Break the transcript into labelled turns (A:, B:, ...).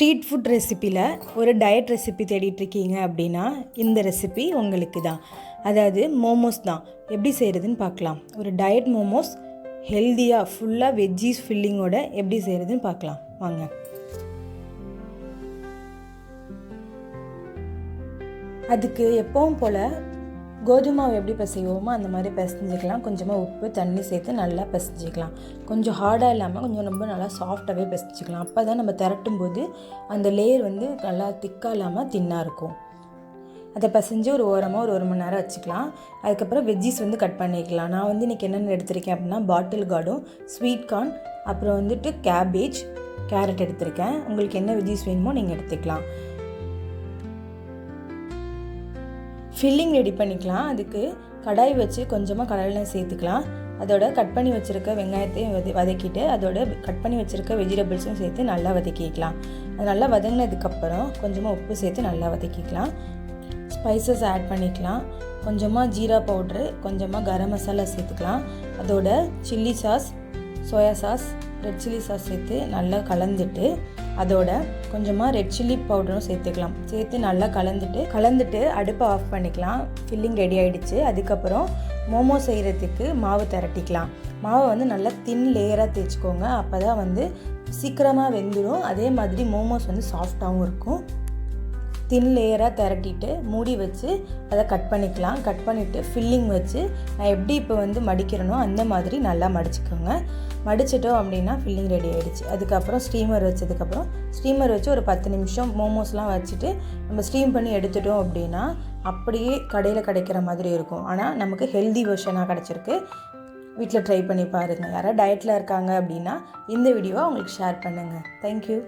A: Street food ரெசிப்பியில் ஒரு diet recipe தேடிட்டுருக்கீங்க அப்படின்னா இந்த ரெசிபி உங்களுக்கு தான். அதாவது மோமோஸ் தான். எப்படி செய்கிறதுன்னு பார்க்கலாம். ஒரு டயட் மோமோஸ் ஹெல்த்தியாக ஃபுல்லாக வெஜ்ஜீஸ் ஃபில்லிங்கோட எப்படி செய்கிறதுன்னு பார்க்கலாம் வாங்க. அதுக்கு எப்பவும் போல் கோதுமை மாவு எப்படி பிசைவோமோ அந்த மாதிரி பிசைஞ்சிக்கலாம். கொஞ்சமாக உப்பு தண்ணி சேர்த்து நல்லா பிசைஞ்சிக்கலாம். கொஞ்சம் ஹார்டாக இல்லாமல் கொஞ்சம் ரொம்ப நல்லா சாஃப்டாகவே பிசைஞ்சிக்கலாம். அப்போ தான் நம்ம திரட்டும் போது அந்த லேயர் நல்லா திக்காக இல்லாமல் தின்னாக இருக்கும். அதை பிசைஞ்சு ஒரு ஓரமாக ஒரு மணி நேரம் வச்சுக்கலாம். அதுக்கப்புறம் வெஜ்ஜீஸ் கட் பண்ணிக்கலாம். நான் இன்றைக்கி என்னென்ன எடுத்திருக்கேன் அப்படின்னா பாட்டில் கார்டும், ஸ்வீட் கார்ன், அப்புறம் கேபேஜ், கேரட் எடுத்திருக்கேன். உங்களுக்கு என்ன வெஜ்ஜீஸ் வேணுமோ நீங்கள் எடுத்துக்கலாம். ஃபில்லிங் ரெடி பண்ணிக்கலாம். அதுக்கு கடாய் வச்சு கொஞ்சமாக கடலெண்ணெய் சேர்த்துக்கலாம். அதோட கட் பண்ணி வச்சுருக்க வெங்காயத்தையும் வதக்கிட்டு அதோட கட் பண்ணி வச்சுருக்க வெஜிடபிள்ஸும் சேர்த்து நல்லா வதக்கிக்கலாம். அது நல்லா வதங்கினதுக்கப்புறம் கொஞ்சமாக உப்பு சேர்த்து நல்லா வதக்கிக்கலாம். ஸ்பைசஸ் ஆட் பண்ணிக்கலாம். கொஞ்சமாக ஜீரா பவுட்ரு, கொஞ்சமாக கரம் மசாலா சேர்த்துக்கலாம். அதோட chilli sauce, soya sauce, red chilli sauce சேர்த்து நல்லா கலந்துட்டு அதோட கொஞ்சமாக ரெட் சில்லி பவுடரும் சேர்த்துக்கலாம். சேர்த்து நல்லா கலந்துட்டு அடுப்பை ஆஃப் பண்ணிக்கலாம். ஃபில்லிங் ரெடி ஆகிடுச்சு. அதுக்கப்புறம் மோமோ செய்கிறதுக்கு மாவு திரட்டிக்கலாம். மாவை நல்லா தின் லேயராக தேய்ச்சிக்கோங்க. அப்போ தான் சீக்கிரமாக வெந்துடும். அதே மாதிரி மோமோஸ் சாஃப்டாகவும் இருக்கும். தின் லேயராக திரட்டிட்டு மூடி வச்சு அதை கட் பண்ணிக்கலாம். கட் பண்ணிவிட்டு ஃபில்லிங் வச்சு நான் எப்படி இப்போ மடிக்கிறேனோ அந்த மாதிரி நல்லா மடிச்சுக்கோங்க. மடிச்சிட்டோம் அப்படின்னா ஃபில்லிங் ரெடி ஆகிடுச்சு. அதுக்கப்புறம் ஸ்டீமர் வச்சு ஒரு 10 நிமிஷம் மோமோஸ்லாம் வச்சுட்டு நம்ம ஸ்டீம் பண்ணி எடுத்துட்டோம் அப்படின்னா அப்படியே கடையில் கிடைக்கிற மாதிரி இருக்கும். ஆனால் நமக்கு ஹெல்தி வெர்ஷனாக கிடச்சிருக்கு. வீட்டில் ட்ரை பண்ணி பாருங்கள். யாராவது டயட்டில் இருக்காங்க அப்படின்னா இந்த வீடியோவை அவங்களுக்கு ஷேர் பண்ணுங்கள். தேங்க்யூ.